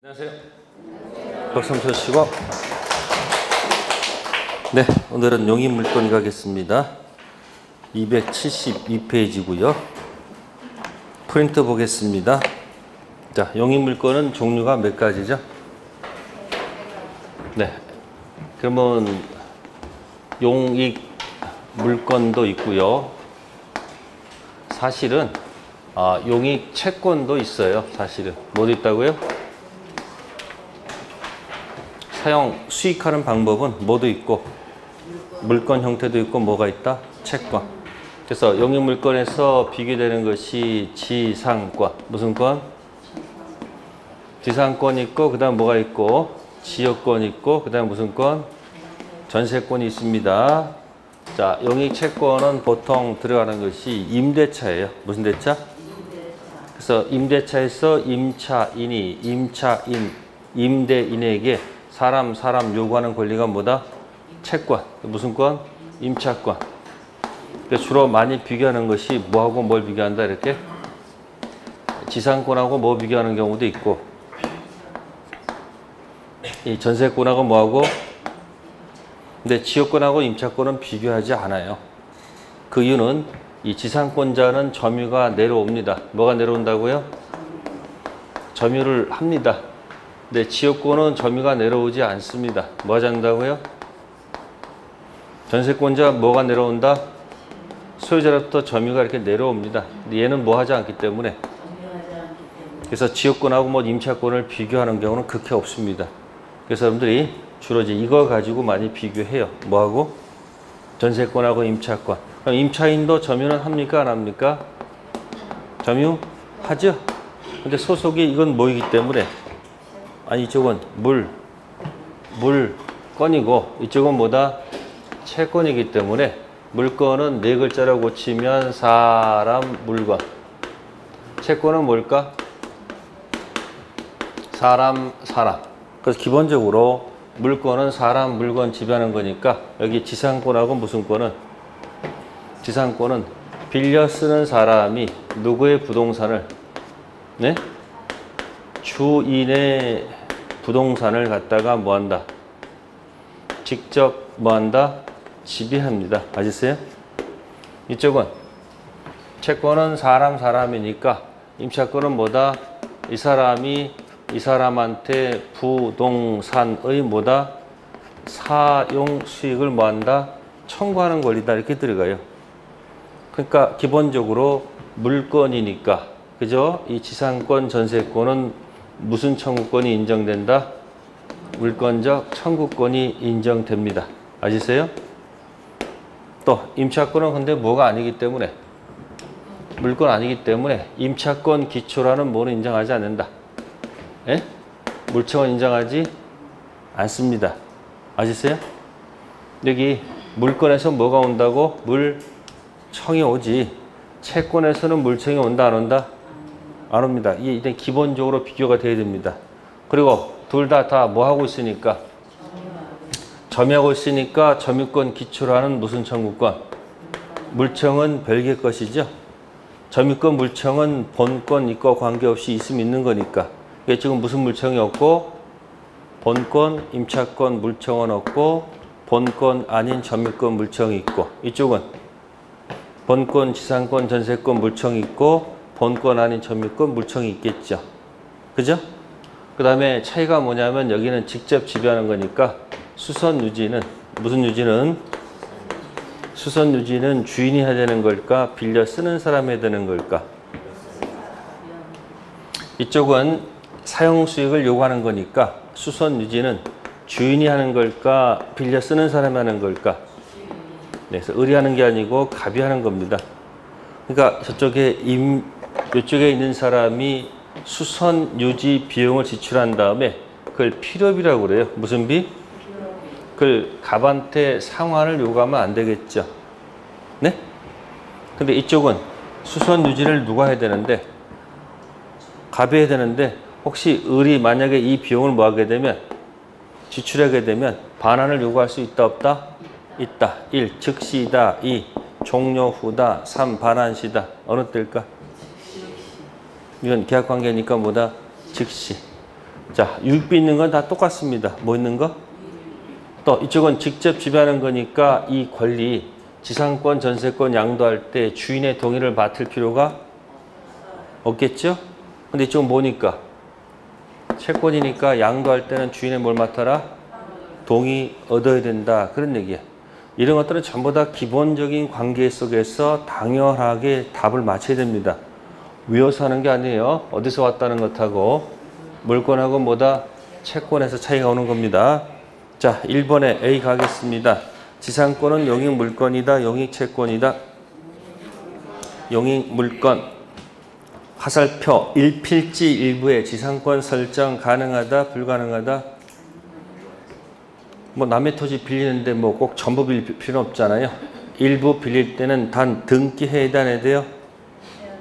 안녕하세요. 박수 한번 쳐주시고. 네, 오늘은 용인 물건 가겠습니다. 272페이지고요. 프린트 보겠습니다. 자, 용인 물건은 종류가 몇 가지죠? 네, 그러면 용익 물건도 있고요. 사실은 용익 채권도 있어요. 사실은 뭐도 있다고요? 사용, 수익하는 방법은 뭐도 있고 물건 형태도 있고 뭐가 있다? 채권. 그래서 용익 물건에서 비교되는 것이 지상권. 무슨 권? 지상권 있고 그 다음 뭐가 있고 지역권 있고 그 다음 무슨 권? 전세권이 있습니다. 자, 용익 채권은 보통 들어가는 것이 임대차예요. 무슨 대차? 그래서 임대차에서 임차인이 임대인에게 사람 요구하는 권리가 뭐다? 채권. 무슨 권? 임차권. 주로 많이 비교하는 것이 뭐하고 뭘 비교한다? 이렇게 지상권하고 뭐 비교하는 경우도 있고 이 전세권하고 뭐하고 근데 지역권하고 임차권은 비교하지 않아요. 그 이유는 이 지상권자는 점유가 내려옵니다. 뭐가 내려온다고요? 점유를 합니다. 근데 지역권은 점유가 내려오지 않습니다. 뭐 하지 않는다고요? 전세권자 뭐가 내려온다? 소유자로부터 점유가 이렇게 내려옵니다. 근데 얘는 뭐 하지 않기 때문에 그래서 지역권하고 뭐 임차권을 비교하는 경우는 그렇게 없습니다. 그래서 여러분들이 주로 이제 이거 가지고 많이 비교해요. 뭐하고? 전세권하고 임차권. 그럼 임차인도 점유는 합니까? 안 합니까? 점유하죠? 근데 소속이 이건 뭐이기 때문에 이쪽은 물건이고 이쪽은 뭐다? 채권이기 때문에 물건은 네 글자로 고치면 사람, 물건. 채권은 뭘까? 사람. 그래서 기본적으로 물건은 사람, 물건 지배하는 거니까 여기 지상권하고 무슨 권은? 지상권은 빌려 쓰는 사람이 누구의 부동산을 주인의 부동산을 갖다가 뭐한다? 직접 뭐한다? 지배합니다. 아시겠어요? 이쪽은 채권은 사람이니까 임차권은 뭐다? 이 사람이 이 사람한테 부동산의 뭐다? 사용 수익을 뭐한다? 청구하는 권리다. 이렇게 들어가요. 그러니까 기본적으로 물건이니까 그죠? 이 지상권, 전세권은 무슨 청구권이 인정된다? 물건적 청구권이 인정됩니다. 아시세요? 또 임차권은 근데 뭐가 아니기 때문에 물건 아니기 때문에 임차권 기초라는 뭐는 인정하지 않는다. 예? 물청은 인정하지 않습니다. 아시세요? 여기 물건에서 뭐가 온다고? 물청이 오지. 채권에서는 물청이 온다 안 온다? 안 옵니다. 이게 일단 기본적으로 비교가 돼야 됩니다. 그리고 둘 다 뭐 하고 있으니까? 점유하고 있으니까 점유권 기초로 하는 무슨 청구권? 물청은 별개 것이죠. 점유권 물청은 본권 있고 관계없이 있으면 있는 거니까. 이게 지금 무슨 물청이 없고 본권, 임차권 물청은 없고 본권 아닌 점유권 물청이 있고 이쪽은 본권, 지상권, 전세권 물청이 있고 본권 아닌 점유권 물청이 있겠죠. 그죠? 그 다음에 차이가 뭐냐면 여기는 직접 지배하는 거니까 수선 유지는 무슨 유지는? 수선 유지는 주인이 해야 되는 걸까? 빌려 쓰는 사람이 해야 되는 걸까? 이쪽은 사용 수익을 요구하는 거니까 수선 유지는 주인이 하는 걸까? 빌려 쓰는 사람이 하는 걸까? 그래서 의리하는 게 아니고 갑이 하는 겁니다. 그러니까 이쪽에 있는 사람이 수선 유지 비용을 지출한 다음에 그걸 필요비라고 그래요. 무슨 비? 그걸 갑한테 상환을 요구하면 안 되겠죠. 네? 근데 이쪽은 수선 유지를 누가 해야 되는데? 갑이 해야 되는데 혹시 을이 만약에 이 비용을 뭐 하게 되면 지출하게 되면 반환을 요구할 수 있다 없다? 있다. 1. 즉시다. 2. 종료 후다. 3. 반환시다. 어느 때일까? 이건 계약관계니까 뭐다? 즉시. 자, 유익비 있는 건 다 똑같습니다. 뭐 있는 거? 또 이쪽은 직접 지배하는 거니까 이 권리, 지상권, 전세권 양도할 때 주인의 동의를 맡을 필요가 없겠죠? 근데 이쪽은 뭐니까? 채권이니까 양도할 때는 주인의 뭘 맡아라? 동의 얻어야 된다. 그런 얘기야. 이런 것들은 전부 다 기본적인 관계 속에서 당연하게 답을 맞춰야 됩니다. 외워서 하는 게 아니에요. 어디서 왔다는 것하고 물권하고 뭐다? 채권에서 차이가 오는 겁니다. 자, 1번에 A 가겠습니다. 지상권은 용익 물권이다. 용익 채권이다. 용익 물권. 화살표 1필지 일부에 지상권 설정 가능하다. 불가능하다. 뭐 남의 토지 빌리는데 뭐 꼭 전부 빌릴 필요는 없잖아요. 일부 빌릴 때는 단 등기해야 해야 돼요.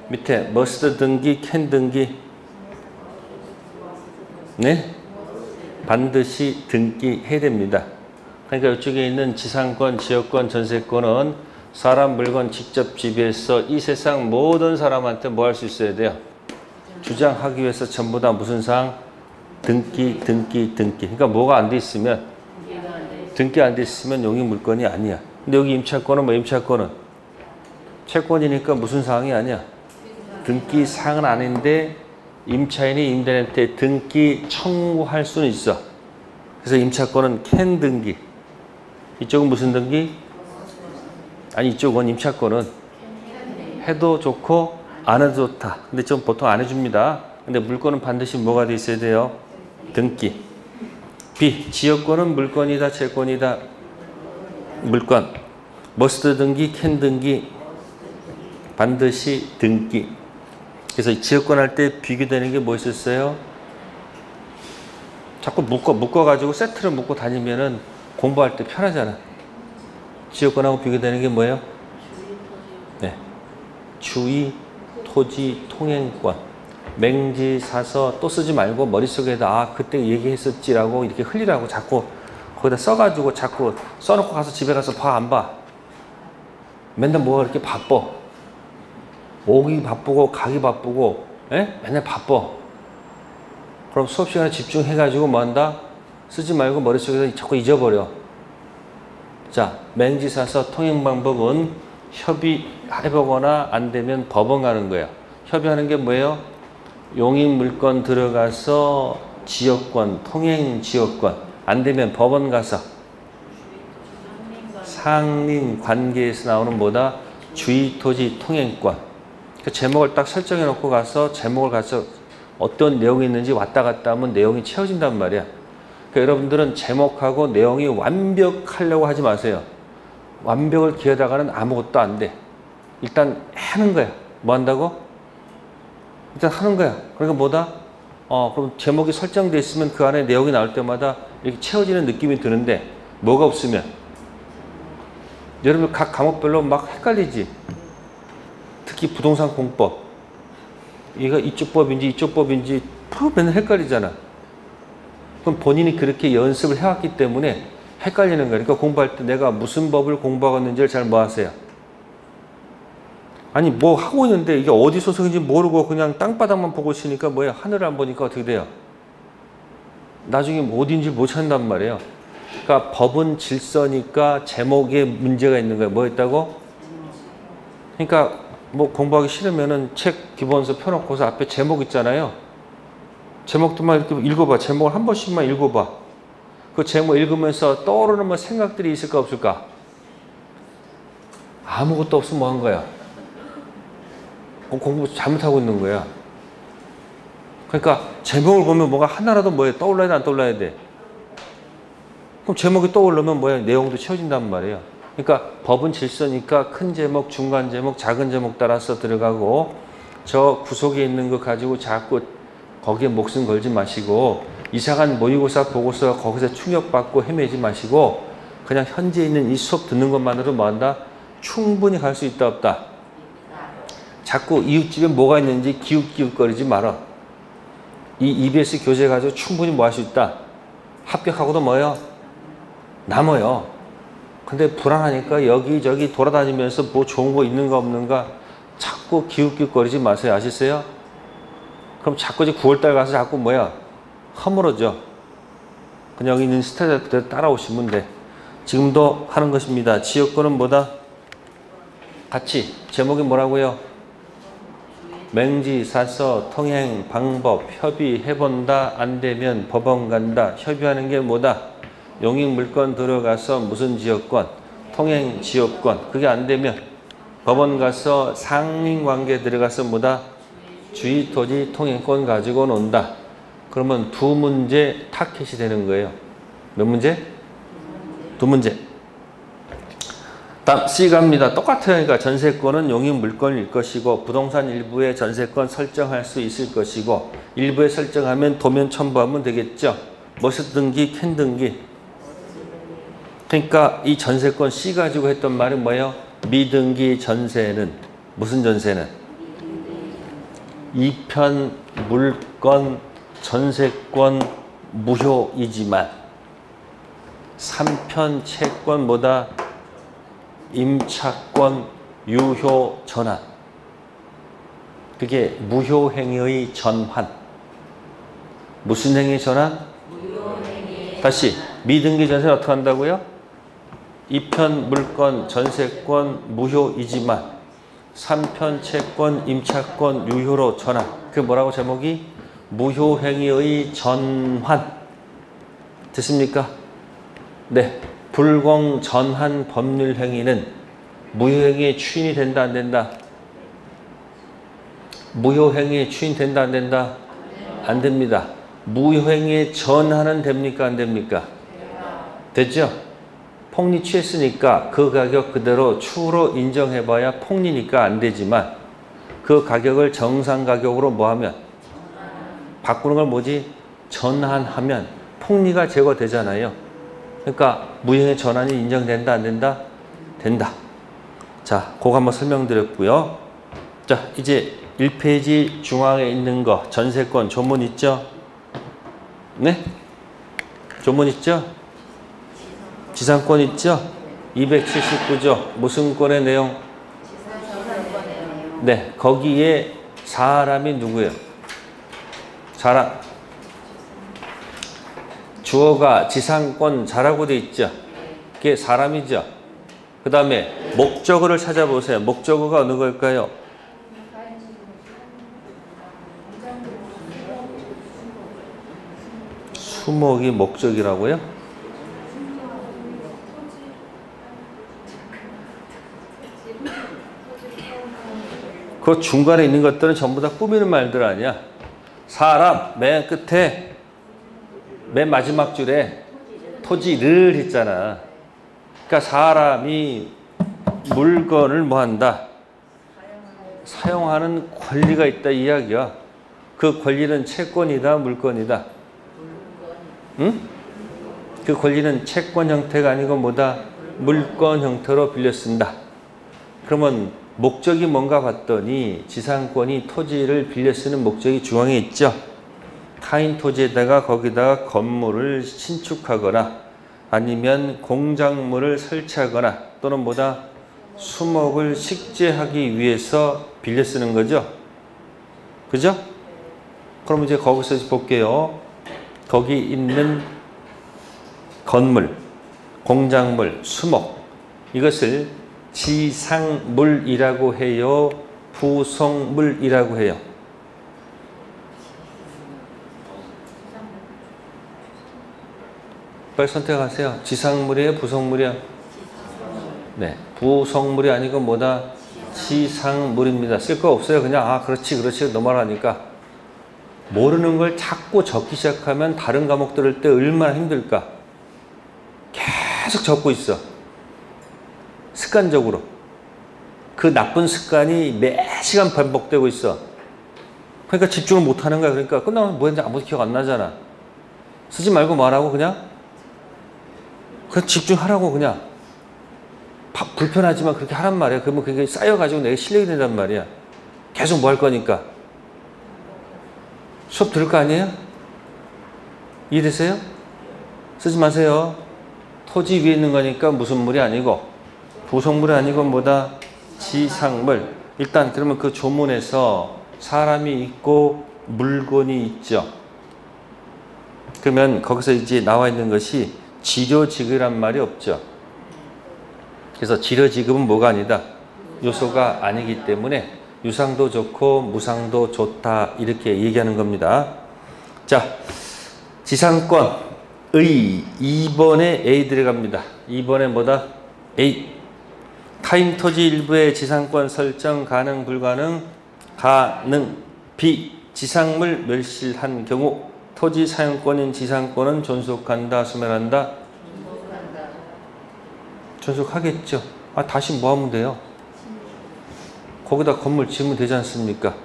밑에 must 등기, can 등기. 네? 반드시 등기해야 됩니다. 그러니까 이쪽에 있는 지상권, 지역권, 전세권은 사람, 물건 직접 지배해서 이 세상 모든 사람한테 뭐 할 수 있어야 돼요? 주장하기 위해서 전부 다 무슨 상? 등기. 그러니까 뭐가 안 돼 있으면, 등기 안 돼 있으면 용익 물건이 아니야. 근데 여기 임차권은 뭐 임차권은? 채권이니까 무슨 사항이 아니야? 등기 사항은 아닌데 임차인이 임대인한테 등기 청구할 수는 있어. 그래서 임차권은 can 등기. 이쪽은 무슨 등기? 아니 이쪽은 임차권은 해도 좋고 안 해도 좋다. 근데 좀 보통 안 해줍니다. 근데 물건은 반드시 뭐가 돼 있어야 돼요? 등기. B. 지역권은 물건이다. 채권이다. 물건. must 등기, can 등기. 반드시 등기. 그래서 지역권 할 때 비교되는 게 뭐 있었어요? 자꾸 묶어가지고 세트를 묶고 다니면은 공부할 때 편하잖아. 지역권하고 비교되는 게 뭐예요? 네. 주의, 토지, 통행권. 맹지, 사서 또 쓰지 말고 머릿속에다 아, 그때 얘기했었지라고 이렇게 흘리라고 자꾸 거기다 써가지고 자꾸 써놓고 가서 집에 가서 봐, 안 봐? 맨날 뭐가 이렇게 바빠. 오기 바쁘고 가기 바쁘고 맨날 바빠. 그럼 수업 시간에 집중해가지고 뭐 한다? 쓰지 말고 머릿속에서 자꾸 잊어버려. 자, 맹지 사서 통행 방법은 협의해보거나 안 되면 법원 가는 거예요. 협의하는 게 뭐예요? 용익 물건 들어가서 지역권, 통행 지역권. 안 되면 법원 가서 상린 관계에서 나오는 뭐다? 주의 토지 통행권. 그 제목을 딱 설정해 놓고 가서 제목을 가서 어떤 내용이 있는지 왔다 갔다 하면 내용이 채워진단 말이야. 그러니까 여러분들은 제목하고 내용이 완벽하려고 하지 마세요. 완벽을 기하다가는 아무것도 안 돼. 일단 하는 거야. 뭐 한다고? 일단 하는 거야. 그러니까 뭐다? 그럼 제목이 설정되어 있으면 그 안에 내용이 나올 때마다 이렇게 채워지는 느낌이 드는데 뭐가 없으면 여러분 각 과목별로 막 헷갈리지. 특히 부동산 공법. 얘가 이쪽 법인지 이쪽 법인지 맨날 헷갈리잖아. 그럼 본인이 그렇게 연습을 해왔기 때문에 헷갈리는 거야. 그러니까 공부할 때 내가 무슨 법을 공부하고 있는지를 잘 뭐 하세요? 아니 뭐 하고 있는데 이게 어디 소속인지 모르고 그냥 땅바닥만 보고 있으니까 뭐야? 하늘을 안 보니까 어떻게 돼요? 나중에 어딘지 못 찾는단 말이에요. 그러니까 법은 질서니까 제목에 문제가 있는 거예요. 뭐 있다고? 그러니까 뭐 공부하기 싫으면은 책 기본서 펴놓고서 앞에 제목 있잖아요. 제목도만 이렇게 읽어봐. 제목을 한 번씩만 읽어봐. 그 제목 읽으면서 떠오르는 뭐 생각들이 있을까 없을까? 아무것도 없으면 뭐 한 거야? 공부 잘못하고 있는 거야. 그러니까 제목을 보면 뭐가 하나라도 뭐에 떠올라야 돼, 안 떠올라야 돼? 그럼 제목이 떠오르면 뭐야? 내용도 채워진단 말이에요. 그러니까 법은 질서니까 큰 제목, 중간 제목, 작은 제목 따라서 들어가고 저 구석에 있는 거 가지고 자꾸 거기에 목숨 걸지 마시고 이상한 모의고사 보고서 거기서 충격받고 헤매지 마시고 그냥 현재 있는 이 수업 듣는 것만으로 뭐 한다? 충분히 갈 수 있다 없다? 자꾸 이웃집에 뭐가 있는지 기웃기웃거리지 마라. 이 EBS 교재 가지고 충분히 뭐 할 수 있다? 합격하고도 뭐예요? 남아요. 근데 불안하니까 여기저기 돌아다니면서 뭐 좋은 거 있는가 없는가 자꾸 기웃기웃거리지 마세요. 아시세요? 그럼 자꾸 이제 9월달 가서 자꾸 뭐야? 허물어져. 그냥 여기 있는 스타일 그대로 따라오시면 돼. 지금도 하는 것입니다. 지역권은 뭐다? 같이. 제목이 뭐라고요? 맹지, 사서, 통행, 방법, 협의, 해본다, 안 되면 법원 간다. 협의하는 게 뭐다? 용익 물건 들어가서 무슨 지역권? 통행 지역권. 그게 안 되면 법원 가서 상인관계 들어가서 뭐다? 주의 토지 통행권 가지고 논다. 그러면 두 문제 타켓이 되는 거예요. 몇 문제? 두 문제. 다음 C 갑니다. 똑같아요. 그러니까 전세권은 용익 물건일 것이고 부동산 일부에 전세권 설정할 수 있을 것이고 일부에 설정하면 도면 첨부하면 되겠죠. 머스 등기, 캔 등기. 그러니까 이 전세권 C 가지고 했던 말은 뭐예요? 미등기 전세는 무슨 전세는? 2편 물건 전세권 무효이지만 3편 채권 뭐다? 임차권 유효 전환. 그게 무효행위의 전환. 무슨 행위 전환? 무효행위. 다시 미등기 전세는 어떻게 한다고요? 2편 물건 전세권 무효이지만 3편 채권 임차권 유효로 전환. 그게 뭐라고 제목이? 무효행위의 전환. 됐습니까? 네. 불공전환 법률행위는 무효행위의 추인이 된다 안 된다? 무효행위의 추인 된다 안 된다? 안 됩니다. 무효행위의 전환은 됩니까 안 됩니까? 됐죠? 폭리 취했으니까 그 가격 그대로 추후로 인정해봐야 폭리니까 안 되지만 그 가격을 정상 가격으로 뭐하면? 바꾸는 걸 뭐지? 전환하면 폭리가 제거되잖아요. 그러니까 무효행위 전환이 인정된다 안 된다? 된다. 자, 그거 한번 설명드렸고요. 자, 이제 1페이지 중앙에 있는 거 전세권 조문 있죠? 네? 조문 있죠? 지상권 있죠? 279조 무슨 권의 내용? 네, 거기에 사람이 누구예요? 사람. 주어가 지상권 자라고 돼 있죠? 그게 사람이죠? 그 다음에 목적어를 찾아보세요. 목적어가 어느 걸까요? 수목이 목적이라고요? 그 중간에 있는 것들은 전부 다 꾸미는 말들 아니야. 사람 맨 끝에 맨 마지막 줄에 토지를 했잖아. 그러니까 사람이 물건을 뭐 한다? 사용하는 권리가 있다 이 이야기야. 그 권리는 채권이다 물건이다? 응? 그 권리는 채권 형태가 아니고 뭐다? 물건 형태로 빌려 쓴다. 그러면 목적이 뭔가 봤더니 지상권이 토지를 빌려 쓰는 목적이 중앙에 있죠. 타인 토지에다가 거기다가 건물을 신축하거나 아니면 공작물을 설치하거나 또는 뭐다? 수목을 식재하기 위해서 빌려 쓰는 거죠. 그죠? 그럼 이제 거기서 볼게요. 거기 있는 건물, 공작물, 수목 이것을 지상물이라고 해요? 부속물이라고 해요? 빨리 선택하세요. 지상물이에요? 부속물이에요? 네. 부속물이 아니고 뭐다? 지상물입니다. 쓸 거 없어요. 그냥 그렇지 넘어가니까. 모르는 걸 자꾸 적기 시작하면 다른 과목 들을 때 얼마나 힘들까? 계속 적고 있어. 습관적으로. 그 나쁜 습관이 매 시간 반복되고 있어. 그러니까 집중을 못하는 거야. 그러니까 끝나면 뭐 했는지 아무도 기억 안 나잖아. 쓰지 말고 말하고 그냥 집중하라고 그냥. 불편하지만 그렇게 하란 말이야. 그러면 그게 쌓여가지고 내가 실력이 된단 말이야. 계속 뭐 할 거니까. 수업 들을 거 아니에요? 이해되세요? 쓰지 마세요. 토지 위에 있는 거니까 무슨 물이 아니고 부속물이 아니고 뭐다? 지상물. 일단 그러면 그 조문에서 사람이 있고 물건이 있죠. 그러면 거기서 이제 나와 있는 것이 지료지급이란 말이 없죠. 그래서 지료지급은 뭐가 아니다? 요소가 아니기 때문에 유상도 좋고 무상도 좋다 이렇게 얘기하는 겁니다. 자, 지상권의 2번에 A 들어갑니다. 2번에 뭐다? A. 타인 토지 일부의 지상권 설정 가능 불가능? 가능. B. 지상물 멸실한 경우 토지 사용권인 지상권은 존속한다 소멸한다? 존속하겠죠. 다시 뭐 하면 돼요? 거기다 건물 지으면 되지 않습니까?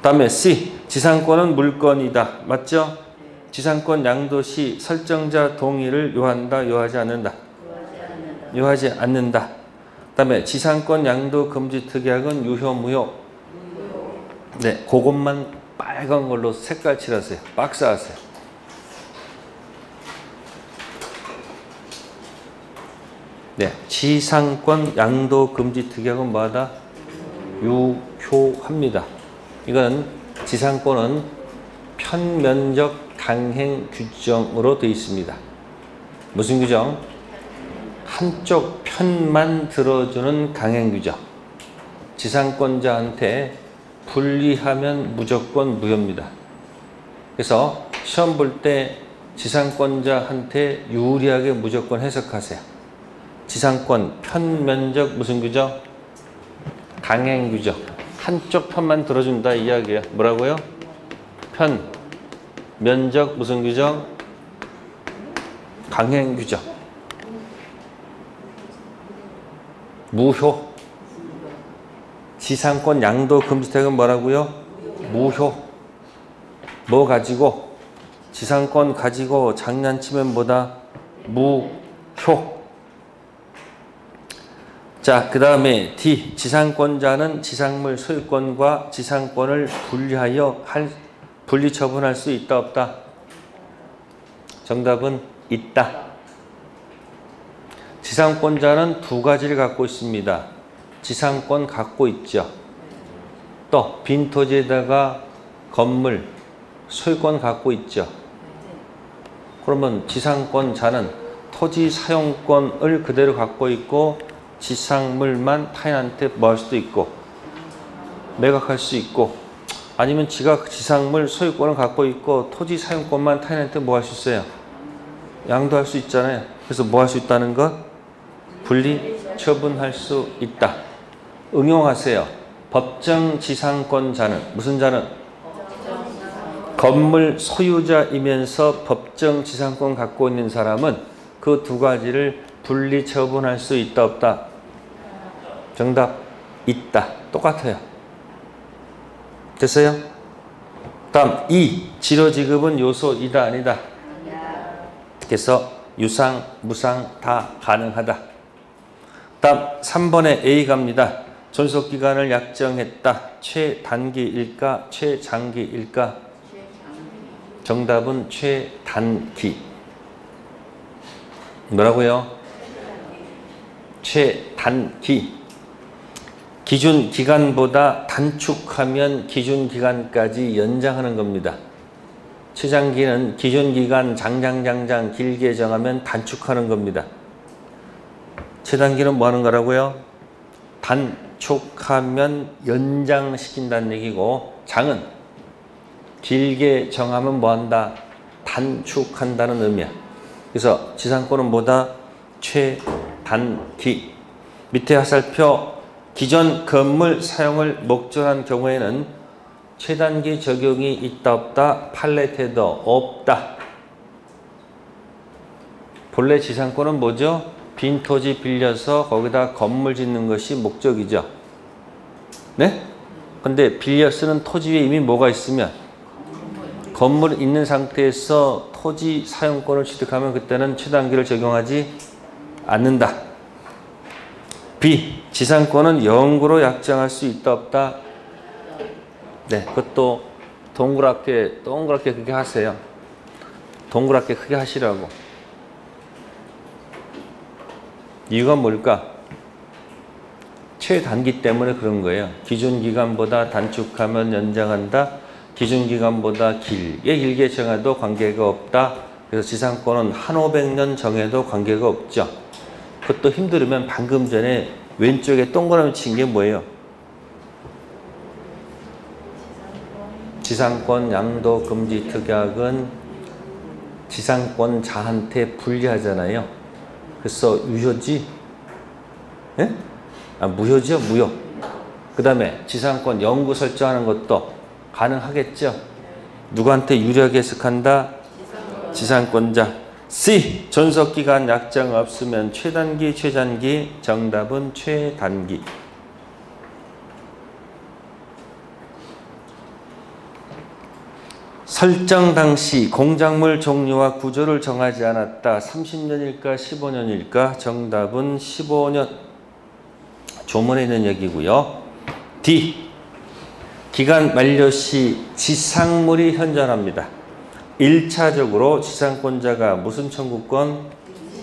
다음에 C. 지상권은 물건이다. 맞죠? 지상권 양도시 설정자 동의를 요한다, 요하지 않는다? 요하지 않는다. 다음에 지상권 양도 금지 특약은 유효, 무효? 네, 그것만 빨간 걸로 색깔 칠하세요. 박스하세요. 네, 지상권 양도 금지 특약은 뭐하다? 유효합니다. 이건 지상권은 편면적 강행 규정으로 되어 있습니다. 무슨 규정? 한쪽 편만 들어주는 강행 규정. 지상권자한테 불리하면 무조건 무효입니다. 그래서 시험 볼 때 지상권자한테 유리하게 무조건 해석하세요. 지상권 편면적 무슨 규정? 강행 규정. 한쪽 편만 들어준다 이야기예요. 뭐라고요? 편, 면적 무슨 규정? 강행 규정. 무효. 지상권 양도 금지택은 뭐라고요? 무효. 뭐 가지고? 지상권 가지고 장난치면 뭐다? 무효. 자, 그 다음에 D. 지상권자는 지상물 소유권과 지상권을 분리 처분할 수 있다 없다? 정답은 있다. 지상권자는 두 가지를 갖고 있습니다. 지상권 갖고 있죠. 또 빈 토지에다가 건물 소유권 갖고 있죠. 그러면 지상권자는 토지 사용권을 그대로 갖고 있고 지상물만 타인한테 뭐 할 수도 있고 매각할 수 있고, 아니면 지가 지상물 소유권을 갖고 있고 토지 사용권만 타인한테 뭐 할 수 있어요? 양도할 수 있잖아요. 그래서 뭐 할 수 있다는 것? 분리 처분할 수 있다. 응용하세요. 법정 지상권자는 무슨 자는? 건물 소유자이면서 법정 지상권 갖고 있는 사람은 그 두 가지를 분리 처분할 수 있다 없다? 정답 있다. 똑같아요. 됐어요? 다음 2. 지료지급은 요소이다 아니다? 그래서 유상, 무상 다 가능하다. 다음 3번에 A 갑니다. 존속기간을 약정했다. 최단기일까? 최장기일까? 정답은 최단기. 뭐라고요? 최단기. 기준 기간보다 단축하면 기준 기간까지 연장하는 겁니다. 최장기는 기준 기간 장장 길게 정하면 단축하는 겁니다. 최단기는 뭐 하는 거라고요? 단축하면 연장시킨다는 얘기고, 장은 길게 정하면 뭐 한다? 단축한다는 의미야. 그래서 지상권은 뭐다? 최단기. 밑에 화살표 기존 건물 사용을 목적한 경우에는 최단기 적용이 있다 없다? 팔레테더 없다. 본래 지상권은 뭐죠? 빈 토지 빌려서 거기다 건물 짓는 것이 목적이죠. 네? 근데 빌려 쓰는 토지 위에 이미 뭐가 있으면, 건물 있는 상태에서 토지 사용권을 취득하면 그때는 최단기를 적용하지 않는다. B. 지상권은 영구로 약정할 수 있다 없다? 네, 그것도 동그랗게 크게 하세요. 동그랗게 크게 하시라고. 이유가 뭘까? 최단기 때문에 그런 거예요. 기준 기간보다 단축하면 연장한다. 기준 기간보다 길게 정해도 관계가 없다. 그래서 지상권은 한 500년 정해도 관계가 없죠. 그것도 힘들으면 방금 전에 왼쪽에 동그라미 친 게 뭐예요? 지상권 양도 금지 특약은 지상권자한테 불리하잖아요. 그래서 유효지? 예? 무효죠, 무효. 그 다음에 지상권 영구 설정하는 것도 가능하겠죠. 누구한테 유리하게 해석한다? 지상권자. C. 존속기간 약정 없으면 최단기, 최장기. 정답은 최단기. 설정 당시 공작물 종류와 구조를 정하지 않았다. 30년일까 15년일까? 정답은 15년. 조문에 있는 얘기고요. D. 기간 만료 시 지상물이 현존합니다. 1차적으로 지상권자가 무슨 청구권?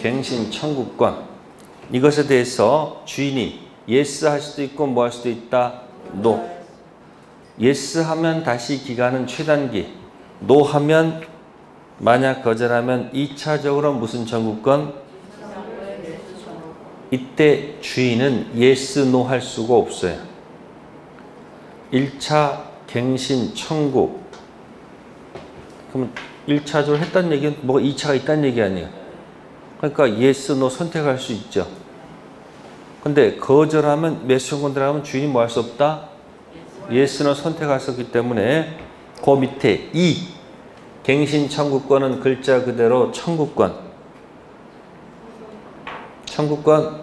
갱신 청구권. 이것에 대해서 주인이 yes 할 수도 있고 뭐 할 수도 있다? no. yes 하면 다시 기간은 최단기. no 하면 만약 거절하면 2차적으로 무슨 청구권? 이때 주인은 yes, no 할 수가 없어요. 1차 갱신 청구. 그럼 1차적으로 했다는 얘기는 뭐가 2차가 있다는 얘기 아니에요. 그러니까 yes, no 선택할 수 있죠. 근데 거절하면 매수 청구 들어가면 주인이 뭐 할 수 없다? yes, no 선택할 수 없기 때문에 그 밑에 2. 갱신 청구권은 글자 그대로 청구권. 청구권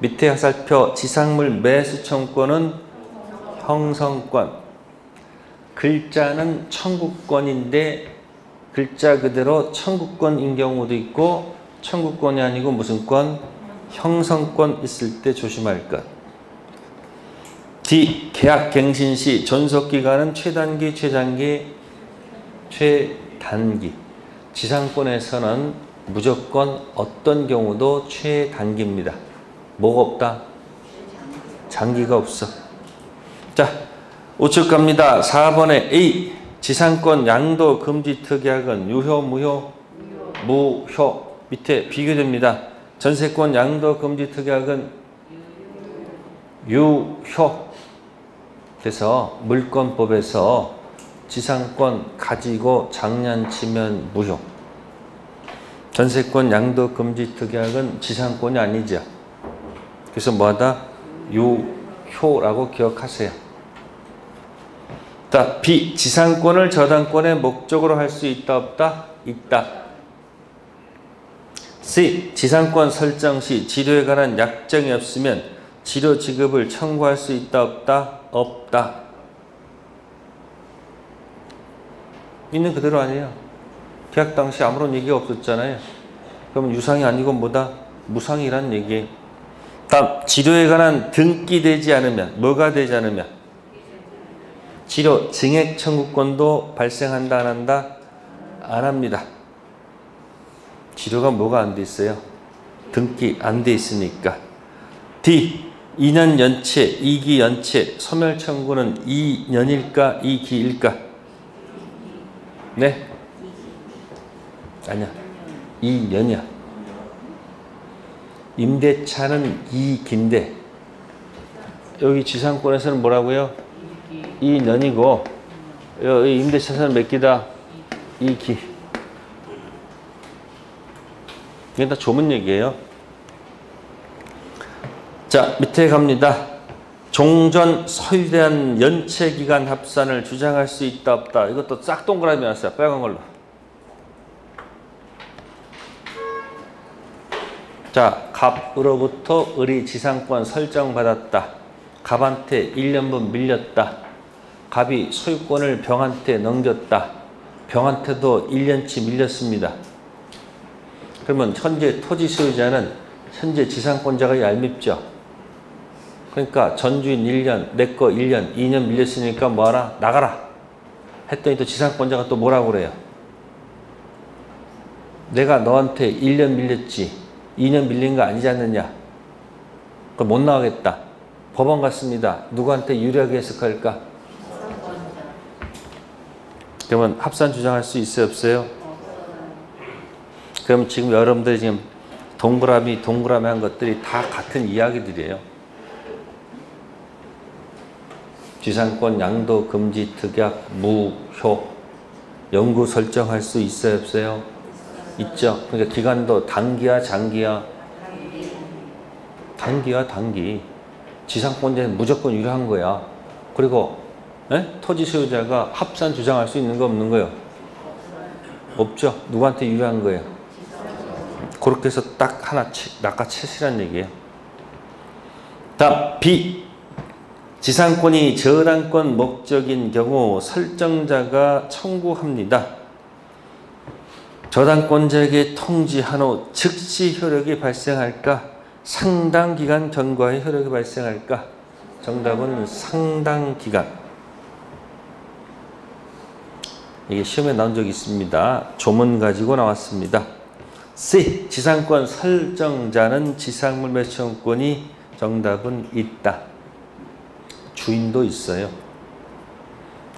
밑에 화살표 지상물 매수 청구권은 형성권. 글자는 청구권인데 글자 그대로 청구권인 경우도 있고 청구권이 아니고 무슨 권? 형성권 있을 때 조심할 것. D. 계약 갱신 시 존속기간은 최단기, 최장기, 최단기. 지상권에서는 무조건 어떤 경우도 최단기입니다. 뭐가 없다? 장기가 없어. 자, 우측 갑니다. 4번에 A. 지상권 양도 금지 특약은 유효, 무효? 무효. 밑에 비교됩니다. 전세권 양도 금지 특약은 유효. 그래서 물권법에서 지상권 가지고 장난치면 무효. 전세권 양도 금지 특약은 지상권이 아니죠. 그래서 뭐하다? 유효라고 기억하세요. 자, B. 지상권을 저당권의 목적으로 할 수 있다, 없다? 있다. C. 지상권 설정 시 치료에 관한 약정이 없으면 치료 지급을 청구할 수 있다, 없다? 없다. 있는 그대로 아니에요. 계약 당시 아무런 얘기가 없었잖아요. 그럼 유상이 아니고 뭐다? 무상이란 얘기예요. 다음, 치료에 관한 등기되지 않으면, 뭐가 되지 않으면? 치료 증액 청구권도 발생한다, 안 한다? 안 합니다. 치료가 뭐가 안 돼 있어요? 등기 안 돼 있으니까. D. 2년 연체, 2기 연체, 소멸 청구는 2년일까, 2기일까? 네? 아니야. 2년이야. 임대차는 2기인데 여기 지상권에서는 뭐라고요? 2년이고 여기 임대차에서는 몇 기다? 2기. 이게 다 조문 얘기예요. 자, 밑에 갑니다. 종전 소유대한 연체기간 합산을 주장할 수 있다, 없다. 이것도 싹 동그라미 왔어요. 빨간 걸로. 자, 갑으로부터 을이 지상권 설정받았다. 갑한테 1년분 밀렸다. 갑이 소유권을 병한테 넘겼다. 병한테도 1년치 밀렸습니다. 그러면 현재 토지 소유자는 현재 지상권자가 얄밉죠. 그러니까 전주인 1년, 내 거 1년, 2년 밀렸으니까 뭐하라? 나가라. 했더니 또 지상권자가 또 뭐라고 그래요? 내가 너한테 1년 밀렸지. 2년 밀린 거 아니지 않느냐. 그럼 못 나가겠다. 법원 갔습니다. 누구한테 유리하게 해석할까? 그러면 합산 주장할 수 있어요, 없어요? 그럼 지금 여러분들이 지금 동그라미 한 것들이 다 같은 이야기들이에요. 지상권, 양도, 금지, 특약, 무효, 영구 설정할 수 있어요, 없어요? 있죠. 그러니까 기간도 단기야, 장기야? 단기야, 단기. 지상권자는 무조건 유리한 거야. 그리고 토지 소유자가 합산 주장할 수 있는 거 없는 거예요? 없죠. 누구한테 유리한 거예요? 그렇게 해서 딱 하나 낚아채시란 얘기예요. 답 B. 지상권이 저당권 목적인 경우 설정자가 청구합니다. 저당권자에게 통지한 후 즉시 효력이 발생할까? 상당 기간 경과에 효력이 발생할까? 정답은 상당 기간. 이게 시험에 나온 적이 있습니다. 조문 가지고 나왔습니다. C. 지상권 설정자는 지상물 매수권이 정답은 있다. 주인도 있어요.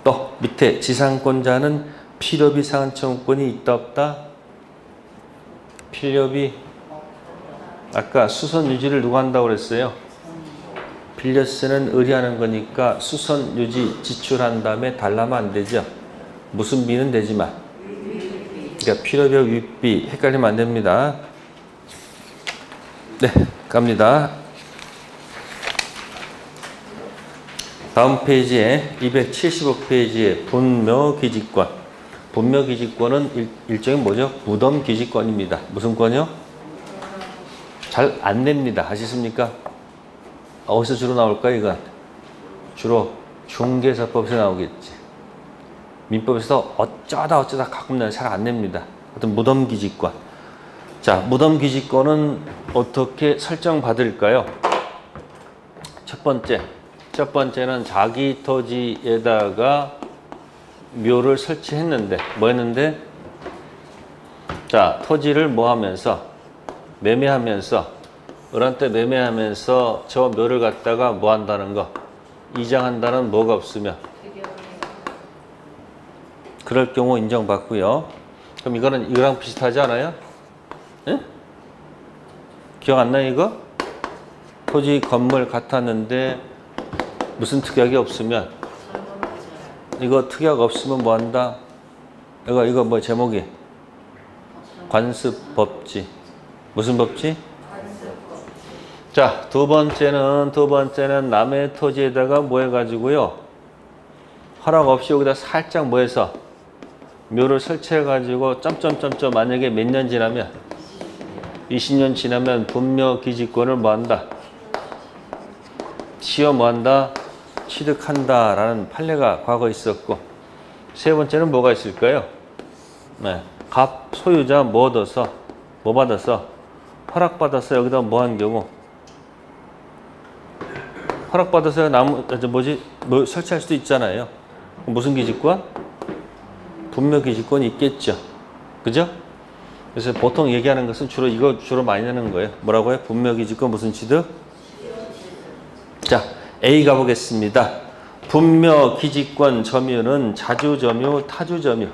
또 밑에 지상권자는 필요비 상한 청구권이 있다 없다? 필요비 아까 수선 유지를 누가 한다고 그랬어요? 빌려쓰는 의뢰하는 거니까 수선 유지 지출한 다음에 달라면 안 되죠. 무슨 비는 되지만. 그러니까 필요비와 유익비 헷갈리면 안 됩니다. 네, 갑니다. 다음 페이지에 275페이지에 분묘기지권. 분묘기지권은 일종의 뭐죠? 무덤기지권입니다. 무슨 권이요? 잘 안 냅니다. 아시습니까? 어디서 주로 나올까요, 이건? 주로 중개사법에서 나오겠지. 민법에서 어쩌다 가끔 잘 안 냅니다. 어떤 무덤기지권. 자, 무덤기지권은 어떻게 설정받을까요? 첫 번째는 자기 토지에다가 묘를 설치했는데, 뭐 했는데? 자, 토지를 뭐 하면서? 매매하면서, 을한테 매매하면서 저 묘를 갖다가 뭐 한다는 거? 이장한다는 뭐가 없으면? 그럴 경우 인정받고요. 그럼 이거는 이거랑 비슷하지 않아요? 예? 기억 안 나요, 이거? 토지 건물 같았는데 무슨 특약이 없으면, 이거 특약 없으면 뭐 한다? 이거 뭐 제목이? 관습법지. 무슨 법지? 자, 두 번째는 남의 토지에다가 뭐 해가지고요. 허락 없이 여기다 살짝 뭐 해서 묘를 설치해가지고 점점점점 만약에 몇 년 지나면 20년 지나면 분묘기지권을 뭐 한다? 시어 뭐 한다? 취득한다 라는 판례가 과거 있었고, 세 번째는 뭐가 있을까요? 네. 갑 소유자 뭐 얻어서 뭐 받아서 허락받아서 여기다 뭐 한 경우, 허락받아서 뭐 설치할 수도 있잖아요. 무슨 기지권? 분묘기지권이 있겠죠. 그죠? 그래서 보통 얘기하는 것은 이거 주로 많이 내는 거예요. 뭐라고요? 분묘기지권 무슨 취득? 자, A 가보겠습니다. 분묘기지권 점유는 자주점유, 타주점유.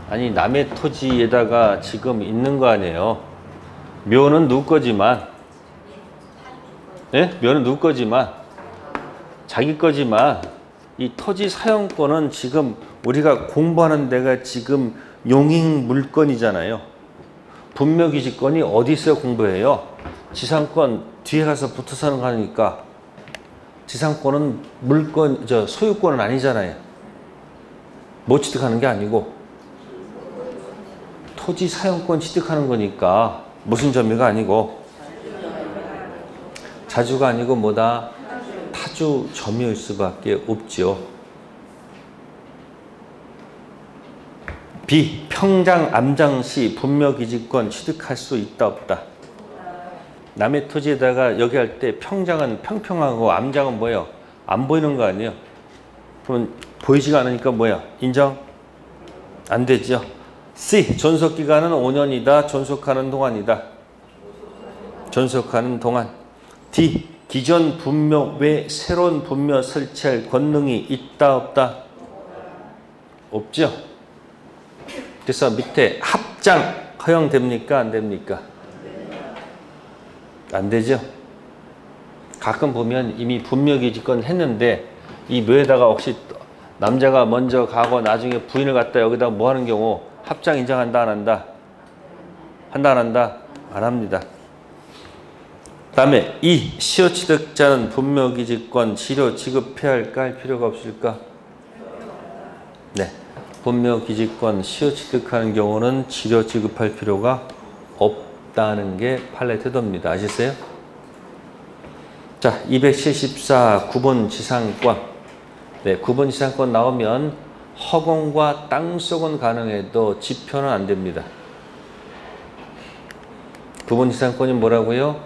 아니, 남의 토지에다가 지금 있는 거 아니에요. 묘는 누구 거지만, 예? 묘는 누구 거지만, 자기 거지만, 이 토지 사용권은 지금 우리가 공부하는 데가 지금 용익 물건이잖아요. 분묘기지권이 어디 있어야 공부해요? 지상권 뒤에 가서 붙어서는 가니까 지상권은 소유권은 아니잖아요. 뭐 취득하는 게 아니고 토지 사용권 취득하는 거니까 무슨 점유가 아니고 자주가 아니고 뭐다? 타주 점유일 수밖에 없죠. B. 평장 암장시 분묘기지권 취득할 수 있다 없다? 남의 토지에다가 여기 할 때 평장은 평평하고 암장은 뭐예요? 안 보이는 거 아니에요? 그러면 보이지가 않으니까 뭐야? 인정? 안 되죠. C. 존속기간은 5년이다. 존속하는 동안이다. 존속하는 동안. D. 기존 분묘 외 새로운 분묘 설치할 권능이 있다 없다? 없죠? 그래서 밑에 합장 허용됩니까? 안 됩니까? 안 되죠? 가끔 보면 이미 분묘기지권 했는데 이 묘에다가 혹시 남자가 먼저 가고 나중에 부인을 갖다 여기다 뭐 하는 경우 합장 인정한다 안 한다? 한다 안 한다? 안 합니다. 다음에 이 시효취득자는 분묘기지권 지료 지급해야 할까 할 필요가 없을까? 네. 분묘기지권 시효취득하는 경우는 지료 지급할 필요가 없다는 게 판례 태도입니다. 아시세요? 자, 274 구분지상권. 네, 구분지상권 나오면 허공과 땅속은 가능해도 지표는 안 됩니다. 구분지상권이 뭐라고요?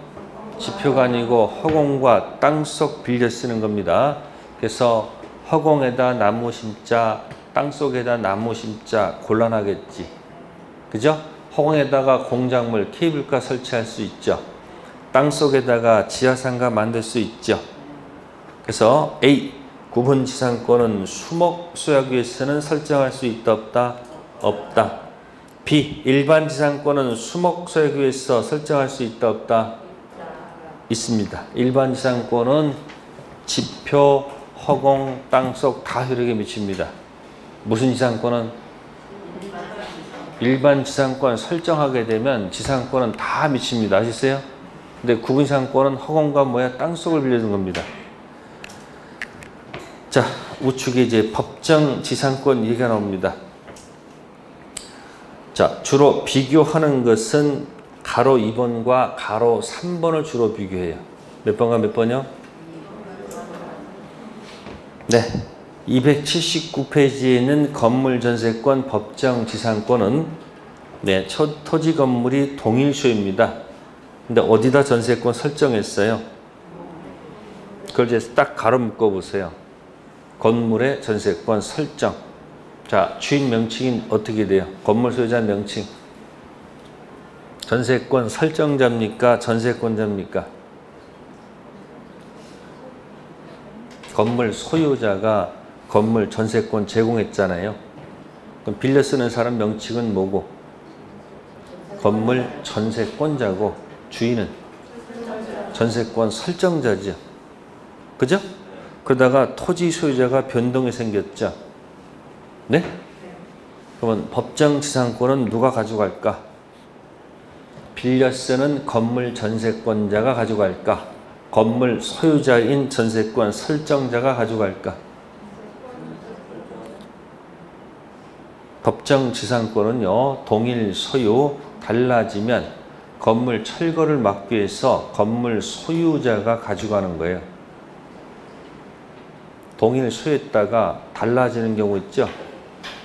지표가 아니고 허공과 땅속 빌려 쓰는 겁니다. 그래서 허공에다 나무 심자, 땅속에다 나무 심자 곤란하겠지. 그죠? 허공에다가 공작물, 케이블카 설치할 수 있죠. 땅속에다가 지하상가 만들 수 있죠. 그래서 A. 구분지상권은 수목 수약위에서는 설정할 수 있다 없다? 없다. B. 일반지상권은 수목 수약위에서 설정할 수 있다 없다? 있습니다. 일반지상권은 지표, 허공, 땅속 다 효력에 미칩니다. 무슨 지상권은? 일반지상권 설정하게 되면 지상권은 다 미칩니다. 아시세요? 근데 구분지상권은 허공과 뭐야? 땅속을 빌려준 겁니다. 자, 우측에 이제 법정 지상권 얘기가 나옵니다. 자, 주로 비교하는 것은 가로 2번과 가로 3번을 주로 비교해요. 몇 번과 몇 번이요? 네. 279페이지에 있는 건물 전세권 법정 지상권은 네, 토지 건물이 동일 소유입니다. 근데 어디다 전세권 설정했어요? 그걸 이제 딱 가로 묶어 보세요. 건물의 전세권 설정. 자, 주인 명칭이 어떻게 돼요? 건물 소유자 명칭. 전세권 설정자입니까? 전세권자입니까? 건물 소유자가 건물 전세권 제공했잖아요. 그럼 빌려 쓰는 사람 명칭은 뭐고? 건물 전세권자고 주인은 전세권 설정자죠. 그죠? 그러다가 토지 소유자가 변동이 생겼죠. 네? 그러면 법정 지상권은 누가 가져갈까? 빌려 쓰는 건물 전세권자가 가져갈까? 건물 소유자인 전세권 설정자가 가져갈까? 법정 지상권은요, 동일 소유 달라지면 건물 철거를 막기 위해서 건물 소유자가 가져가는 거예요. 동일 소유했다가 달라지는 경우 있죠?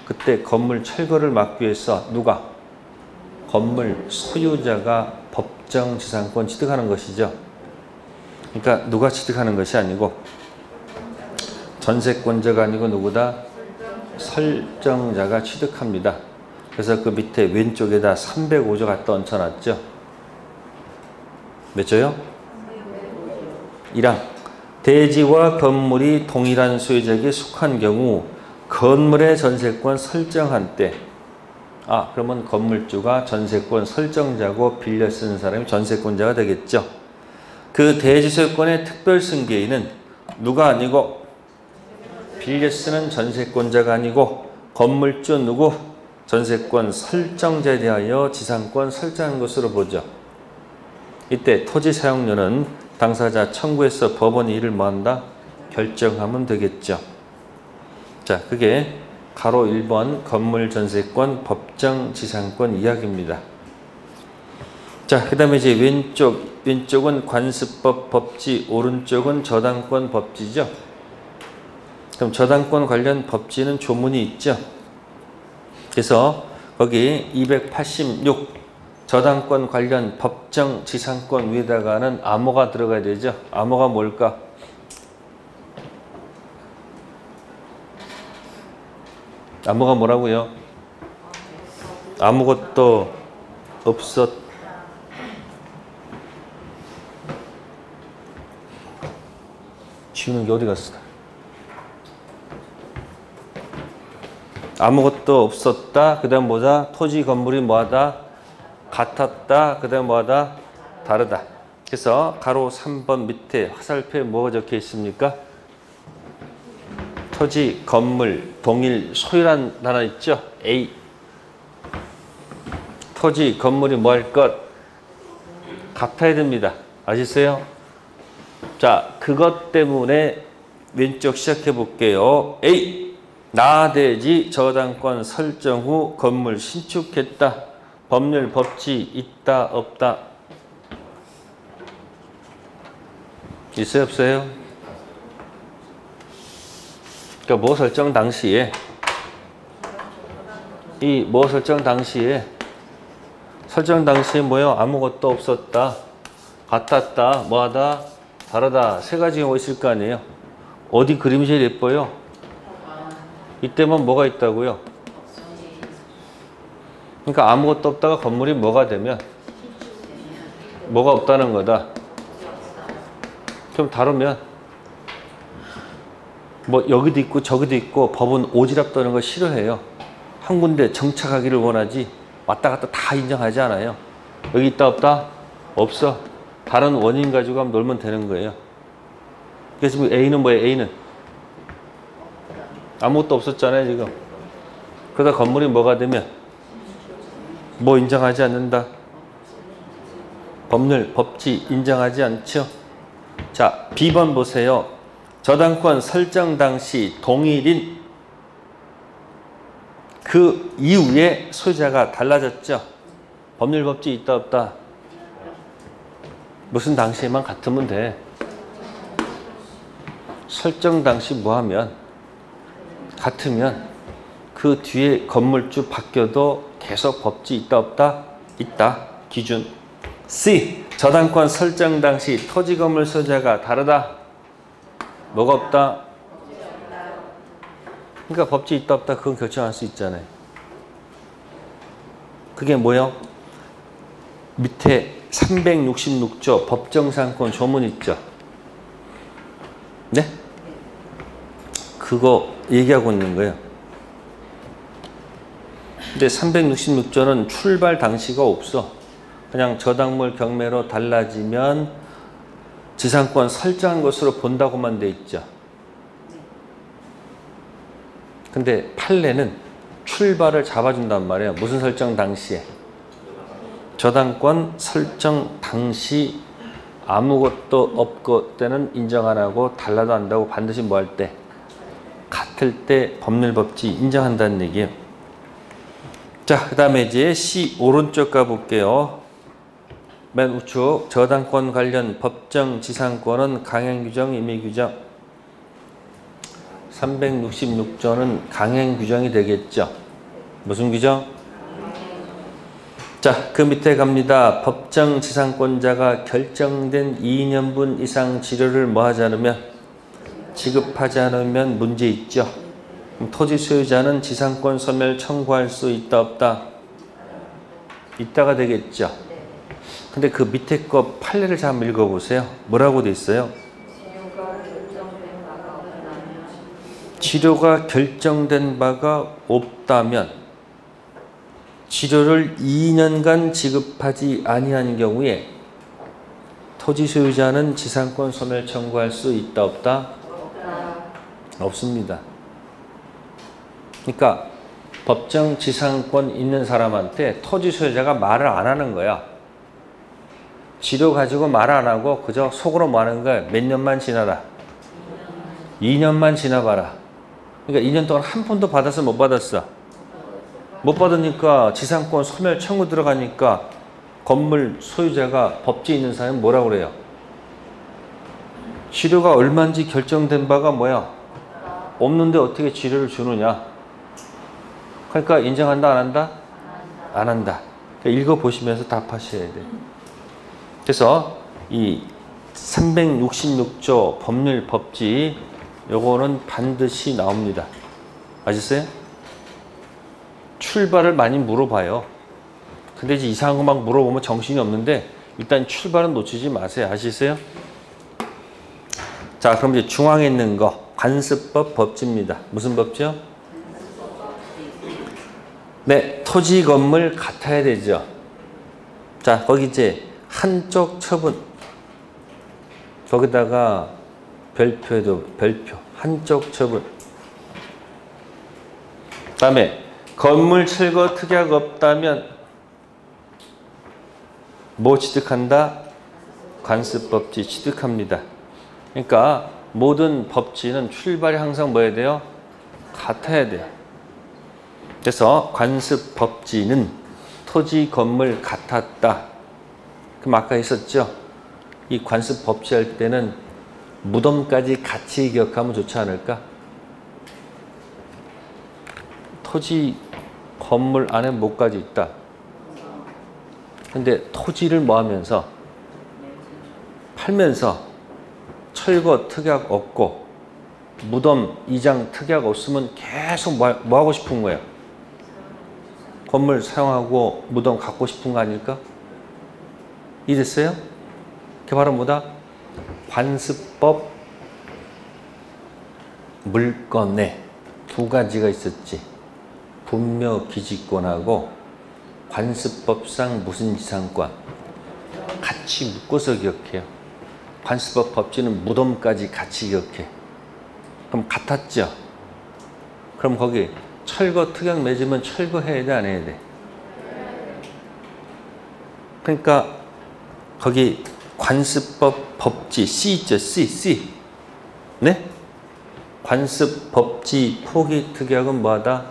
그때 건물 철거를 막기 위해서 누가? 건물 소유자가 법정 지상권 취득하는 것이죠. 그러니까 누가 취득하는 것이 아니고 전세권자가 아니고 누구다? 설정자가 취득합니다. 그래서 그 밑에 왼쪽에다 305조 갖다 얹혀놨죠. 몇 조요? 1항. 대지와 건물이 동일한 소유자에게 속한 경우 건물의 전세권 설정한 때 그러면 건물주가 전세권 설정자고 빌려 쓰는 사람이 전세권자가 되겠죠. 그 대지 소유권의 특별 승계인은 누가 아니고 빌려 쓰는 전세권자가 아니고 건물주 누구? 전세권 설정자에 대하여 지상권 설정한 것으로 보죠. 이때 토지 사용료는 당사자 청구해서 법원이 이를 뭐한다? 결정하면 되겠죠. 자, 그게 가로 1번 건물 전세권 법정 지상권 이야기입니다. 자, 그 다음에 이제 왼쪽은 관습법 법지, 오른쪽은 저당권 법지죠. 그럼 저당권 관련 법지는 조문이 있죠. 그래서 거기 286 저당권 관련 법정 지상권 위에다가는 암호가 들어가야 되죠. 암호가 뭘까? 암호가 뭐라고요? 아무것도 없었. 지우는 게 어디 갔어? 아무것도 없었다. 그 다음 뭐다? 토지 건물이 뭐하다? 같았다. 그 다음 뭐하다? 다르다. 그래서 가로 3번 밑에 화살표에 뭐가 적혀 있습니까? 토지, 건물, 동일, 소유란 단어 있죠? A. 토지, 건물이 뭐 할 것? 같아야 됩니다. 아시세요? 자, 그것 때문에 왼쪽 시작해 볼게요. A. 나대지 저당권 설정 후 건물 신축했다. 법률 법지 있다 없다? 있어요 없어요? 그러니까 뭐 설정 당시에 이 뭐 설정 당시에 뭐요? 아무것도 없었다. 같았다. 뭐하다? 다르다. 세 가지 경우가 있을 거 아니에요. 어디 그림이 제일 예뻐요? 이때만 뭐가 있다고요? 그러니까 아무것도 없다가 건물이 뭐가 되면 뭐가 없다는 거다. 그럼 다르면 뭐 여기도 있고 저기도 있고 법은 오지랖 떠는 거 싫어해요. 한 군데 정착하기를 원하지 왔다 갔다 다 인정하지 않아요. 여기 있다 없다? 없어. 다른 원인 가지고 한번 놀면 되는 거예요. 그래서 지금 A는 뭐예요? A는 아무것도 없었잖아요 지금. 그러다 건물이 뭐가 되면 뭐 인정하지 않는다? 법률, 법지 인정하지 않죠? 자, B번 보세요. 저당권 설정 당시 동일인 그 이후에 소유자가 달라졌죠? 법률, 법지 있다 없다? 무슨 당시에만 같으면 돼. 설정 당시 뭐하면 같으면 그 뒤에 건물주 바뀌어도 계속 법지 있다 없다? 있다. 기준. C. 저당권 설정 당시 토지 건물 소유자가 다르다. 뭐가 없다? 그러니까 법지 있다 없다 그건 결정할 수 있잖아요. 그게 뭐요? 밑에 366조 법정상권 조문 있죠? 네? 그거 얘기하고 있는 거예요. 근데 366조는 출발 당시가 없어. 그냥 저당물 경매로 달라지면 지상권 설정한 것으로 본다고만 돼 있죠. 근데 판례는 출발을 잡아준단 말이에요. 무슨 설정 당시에? 저당권 설정 당시 아무것도 없고 때는 인정 안 하고 달라도 한다고 반드시 뭐 할 때? 같을 때 법률 법지 인정한다는 얘기예요. 자, 그 다음에 이제 C 오른쪽 가볼게요. 맨 우측 저당권 관련 법정 지상권은 강행규정, 임의규정. 366조는 강행규정이 되겠죠. 무슨 규정? 자, 그 밑에 갑니다. 법정 지상권자가 결정된 2년분 이상 지료를 뭐 하지 않으면? 지급하지 않으면 문제 있죠. 그럼 토지 소유자는 지상권 소멸 청구할 수 있다 없다? 있다가 되겠죠. 근데 그 밑에 거 판례를 잘 한번 읽어보세요. 뭐라고 돼 있어요? 지료가 결정된 바가 없다면 지료를 2년간 지급하지 아니한 경우에 토지 소유자는 지상권 소멸 청구할 수 있다 없다? 없습니다. 그러니까 법정 지상권 있는 사람한테 토지 소유자가 말을 안 하는 거야. 지료 가지고 말 안 하고 그저 속으로 뭐 하는 거야? 몇 년만 지나라. 2년만 지나봐라. 그러니까 2년 동안 한 푼도 받았어 못 받았어? 못 받으니까 지상권 소멸 청구 들어가니까 건물 소유자가 법지 있는 사람은 뭐라고 그래요? 지료가 얼마인지 결정된 바가 뭐야? 없는데 어떻게 지료를 주느냐? 그러니까 인정한다 안 한다? 안 한다. 그러니까 읽어보시면서 답하셔야 돼요. 그래서 이 366조 법률 법지 요거는 반드시 나옵니다. 아셨어요? 출발을 많이 물어봐요. 근데 이제 이상한 거 막 물어보면 정신이 없는데 일단 출발은 놓치지 마세요. 아시세요? 자, 그럼 이제 중앙에 있는 거 관습법 법지입니다. 무슨 법지요? 네, 토지 건물 같아야 되죠. 자, 거기 이제 한쪽 처분. 거기다가 별표에도 별표. 한쪽 처분. 그다음에 건물 철거 특약 없다면 뭐 취득한다? 관습법지 취득합니다. 그러니까 모든 법지는 출발이 항상 뭐 해야 돼요? 같아야 돼요. 그래서 관습법지는 토지 건물 같았다. 그럼 아까 있었죠? 이 관습법지 할 때는 무덤까지 같이 기억하면 좋지 않을까? 토지 건물 안에 뭐까지 있다? 근데 토지를 뭐 하면서? 팔면서 철거 특약 없고 무덤 이장 특약 없으면 계속 뭐 하고 싶은 거예요? 건물 사용하고 무덤 갖고 싶은 거 아닐까? 이해됐어요? 그게 바로 뭐다? 관습법 물건에 두 가지가 있었지. 분묘 기지권하고 관습법상 무슨 지상권 같이 묶어서 기억해요. 관습법 법지는 무덤까지 같이 기억해. 그럼 같았죠? 그럼 거기 철거 특약 맺으면 철거해야 돼, 안 해야 돼? 그러니까 거기 관습법 법지 C 있죠? C. 네? 관습 법지 포기 특약은 뭐하다?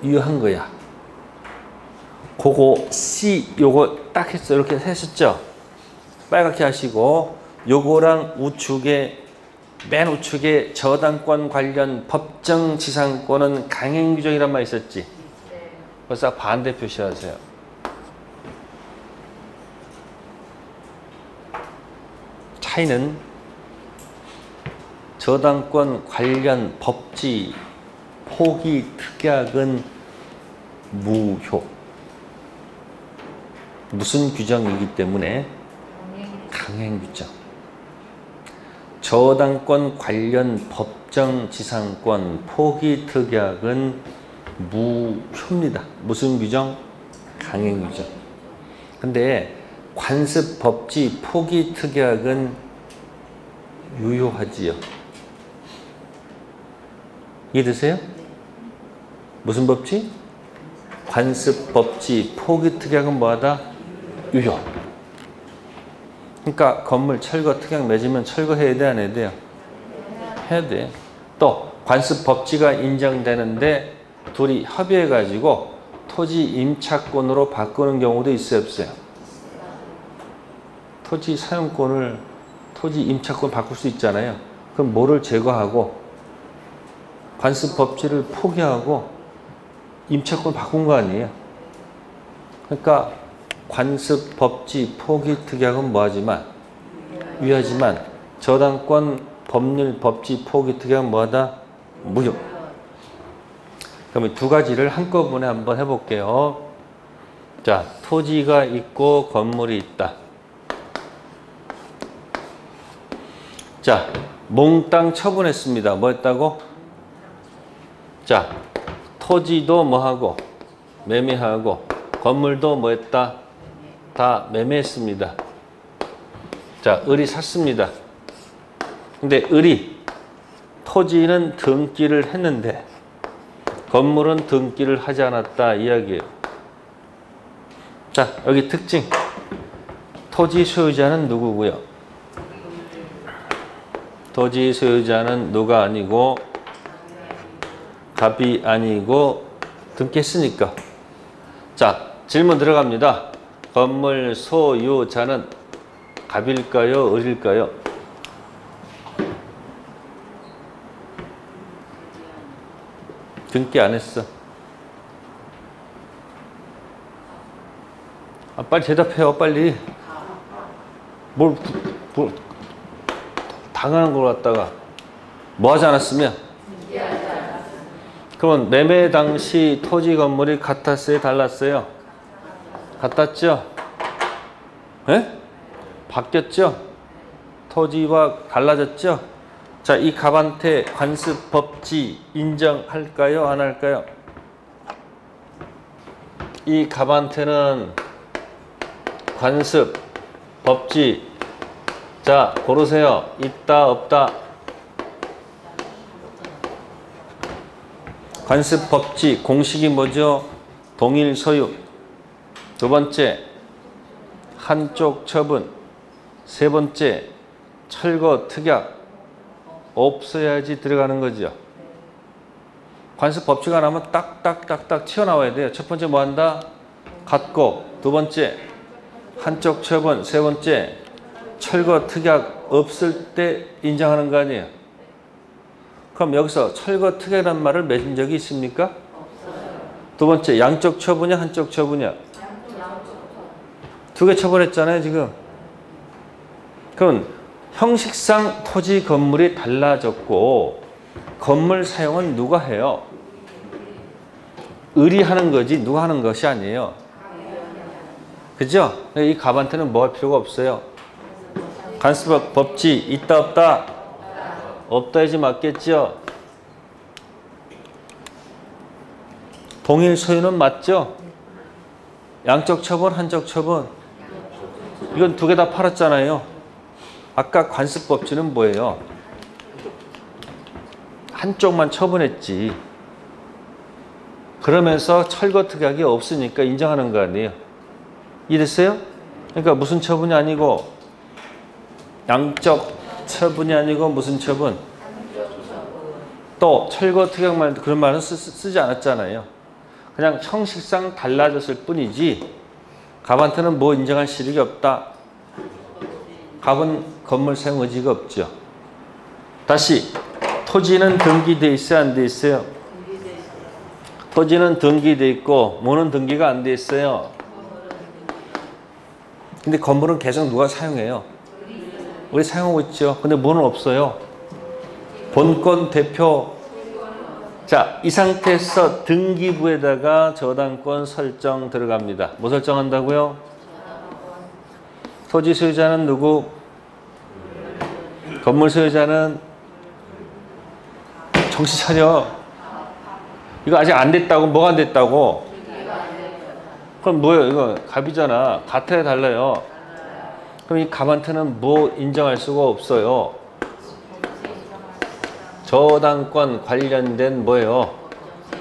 유효한 거야. 그거 C 요거 딱 했어. 이렇게 했었죠? 빨갛게 하시고 요거랑 우측에 맨 우측에 저당권 관련 법정 지상권은 강행 규정이란 말 있었지? 그래서 반대 표시하세요. 차이는 저당권 관련 법지 포기 특약은 무효. 무슨 규정이기 때문에? 강행 규정. 저당권 관련 법정 지상권 포기 특약은 무효입니다. 무슨 규정? 강행 규정. 근데 관습 법지 포기 특약은 유효하지요. 이해되세요? 무슨 법지? 관습 법지 포기 특약은 뭐하다? 유효. 그러니까 건물 철거 특약 맺으면 철거해야 돼, 안 해야 돼요? 해야 돼. 또 관습 법지가 인정되는데 둘이 협의해 가지고 토지 임차권으로 바꾸는 경우도 있어요, 없어요? 토지 사용권을 토지 임차권 바꿀 수 있잖아요. 그럼 뭐를 제거하고 관습 법지를 포기하고 임차권 바꾼 거 아니에요? 그러니까 관습 법지 포기 특약은 뭐하지만 유효하지만 저당권 법률 법지 포기 특약은 뭐하다? 무효. 그럼 두 가지를 한꺼번에 한번 해볼게요. 자, 토지가 있고 건물이 있다. 자, 몽땅 처분했습니다. 뭐 했다고? 자, 토지도 뭐하고 매매하고 건물도 뭐 했다? 다 매매했습니다. 자, 을이 샀습니다. 근데 을이 토지는 등기를 했는데 건물은 등기를 하지 않았다 이야기예요. 자, 여기 특징. 토지 소유자는 누구고요? 토지 소유자는 누가 아니고 갑이 아니고 등기했으니까. 자, 질문 들어갑니다. 건물 소유자는 갑일까요? 을일까요? 등기 안 했어. 아, 빨리 대답해요, 빨리. 뭘 당하는 걸 갖다가 뭐 하지 않았으면? 그러면 매매 당시 토지 건물이 같았어요? 달랐어요? 같았죠? 예? 바뀌었죠? 토지와 달라졌죠? 자, 이 갑한테 관습 법지 인정할까요? 안 할까요? 이 갑한테는 관습, 법지. 자, 고르세요. 있다, 없다. 관습, 법지. 공식이 뭐죠? 동일 소유. 두 번째, 한쪽 처분. 세 번째, 철거, 특약. 없어야지 들어가는 거죠. 관습 법칙가 나면 딱딱딱딱 튀어나와야 돼요. 첫 번째 뭐 한다? 갖고. 두 번째, 한쪽 처분. 세 번째, 철거, 특약 없을 때 인정하는 거 아니에요. 그럼 여기서 철거, 특약이라는 말을 맺은 적이 있습니까? 두 번째, 양쪽 처분이야, 한쪽 처분이야? 두 개 처분했잖아요, 지금. 그럼 형식상 토지 건물이 달라졌고 건물 사용은 누가 해요? 의리하는 거지 누가 하는 것이 아니에요. 그죠? 이 갑한테는 뭐 할 필요가 없어요. 관습 법지 있다 없다? 없다야지 맞겠죠? 동일 소유는 맞죠? 양쪽 처분, 한쪽 처분. 이건 두 개 다 팔았잖아요. 아까 관습 법지는 뭐예요? 한쪽만 처분했지. 그러면서 철거 특약이 없으니까 인정하는 거 아니에요. 이랬어요? 그러니까 무슨 처분이 아니고 양쪽 처분이 아니고 무슨 처분? 또 철거 특약 말도 그런 말은 쓰지 않았잖아요. 그냥 형식상 달라졌을 뿐이지 갑한테는 뭐 인정할 실익이 없다. 갑은 건물 사용 의지가 없죠. 다시 토지는 등기돼 있어요? 안 돼 있어요? 토지는 등기돼 있고 뭐는 등기가 안 돼 있어요? 근데 건물은 계속 누가 사용해요? 우리 사용하고 있죠. 근데 뭐는 없어요? 본권 대표. 자, 이 상태에서 등기부에다가 저당권 설정 들어갑니다. 뭐 설정한다고요? 토지 소유자는 누구? 건물 소유자는 정신 차려. 이거 아직 안 됐다고? 뭐가 안 됐다고? 그럼 뭐예요? 이거 갑이잖아. 같아야 달라요. 그럼 이 갑한테는 뭐 인정할 수가 없어요. 저당권 관련된 뭐예요?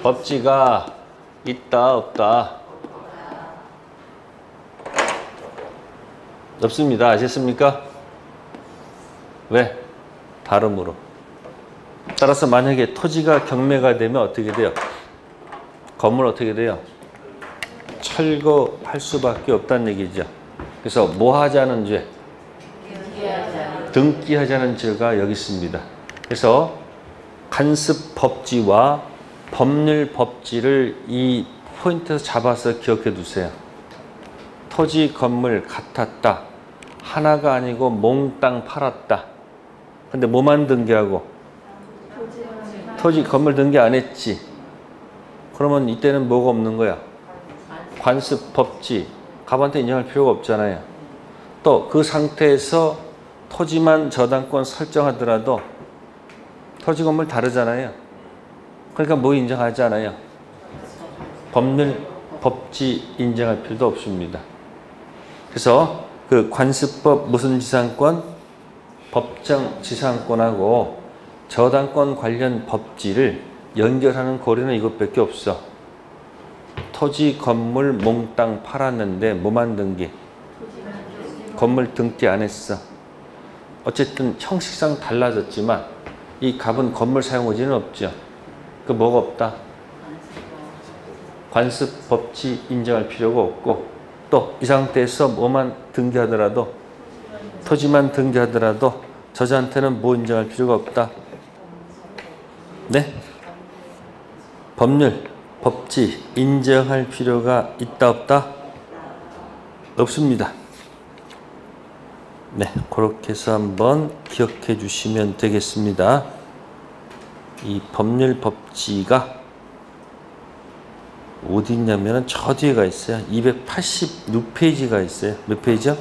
법지가 있다 없다? 없습니다. 아셨습니까? 왜? 다름으로. 따라서 만약에 토지가 경매가 되면 어떻게 돼요? 건물 어떻게 돼요? 철거할 수밖에 없다는 얘기죠. 그래서 뭐 하자는 죄? 등기하자는 죄가 여기 있습니다. 그래서 간습 법지와 법률 법지를 이 포인트에서 잡아서 기억해 두세요. 토지 건물 같았다. 하나가 아니고 몽땅 팔았다. 근데 뭐만 등기하고? 토지 건물 등기 안 했지. 그러면 이때는 뭐가 없는 거야? 관습 법지. 갑한테 인정할 필요가 없잖아요. 또 그 상태에서 토지만 저당권 설정하더라도 토지 건물 다르잖아요. 그러니까 뭐 인정하지 않아요? 법률 법지 인정할 필요도 없습니다. 그래서 그 관습법 무슨 지상권? 법정 지상권하고 저당권 관련 법지를 연결하는 고리는 이것밖에 없어. 토지 건물 몽땅 팔았는데 뭐만 등기? 건물 등기 안 했어. 어쨌든 형식상 달라졌지만 이 갑은 건물 사용 의지는 없죠. 그 뭐가 없다? 관습 법지 인정할 필요가 없고 또 이 상태에서 뭐만 등기하더라도 토지만 등기하더라도 저자한테는 뭐 인정할 필요가 없다. 네? 법률 법지 인정할 필요가 있다 없다? 없습니다. 네, 그렇게 해서 한번 기억해 주시면 되겠습니다. 이 법률 법지가 어디 있냐면은 저 뒤에가 있어요. 286페이지가 있어요. 몇 페이지요?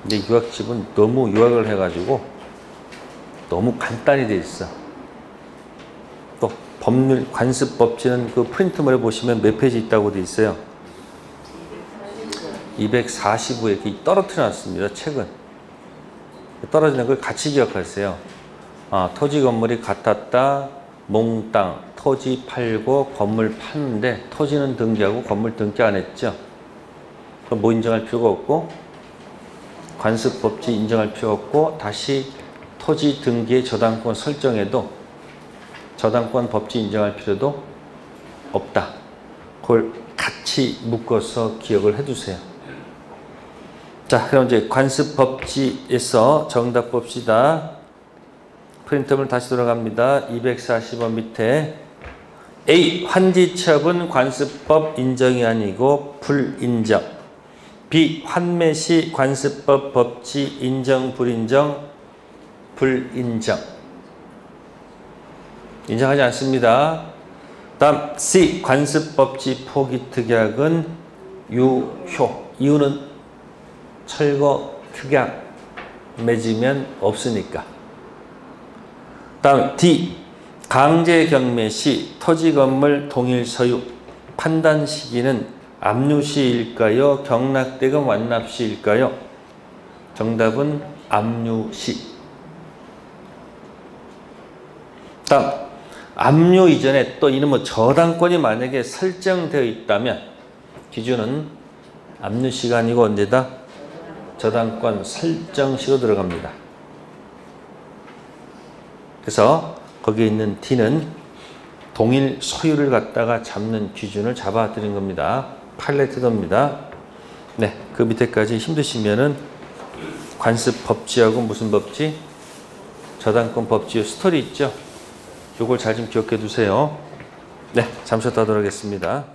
근데 유학집은 너무 유학을 해가지고 너무 간단히 돼 있어. 또 법률 관습 법지는 그 프린트물에 보시면 몇 페이지 있다고 되어 있어요. 245에 이렇게 떨어뜨려 놨습니다. 책은. 떨어지는 걸 같이 기억하세요. 토지 건물이 같았다. 몽땅 토지 팔고 건물 파는데 토지는 등기하고 건물 등기 안 했죠. 그럼 뭐 인정할 필요가 없고 관습 법지 인정할 필요 없고 다시 토지 등기의 저당권 설정에도 저당권 법지 인정할 필요도 없다. 그걸 같이 묶어서 기억을 해두세요. 자, 그럼 이제 관습 법지에서 정답 봅시다. 프린터물 다시 돌아갑니다. 240원 밑에 A. 환지처분 관습법 인정이 아니고 불인정. B. 환매 시 관습법 법지 인정 불인정 불인정. 인정하지 않습니다. 다음 C. 관습법지 포기특약은 유효. 이유는 철거 특약 맺으면 없으니까. 다음 D. 강제경매 시 토지건물 동일 소유 판단 시기는 압류시일까요? 경락대금 완납시일까요? 정답은 압류시. 다음 압류 이전에 또 이놈의 저당권이 만약에 설정되어 있다면 기준은 압류시가 아니고 언제다? 저당권 설정시로 들어갑니다. 그래서 거기에 있는 D는 동일 소유를 갖다가 잡는 기준을 잡아드린 겁니다. 팔레트도입니다. 네, 그 밑에까지 힘드시면은 관습 법지하고 무슨 법지? 저당권 법지의 스토리 있죠? 요걸 잘 좀 기억해 두세요. 네, 잠시 후에 하도록 하겠습니다.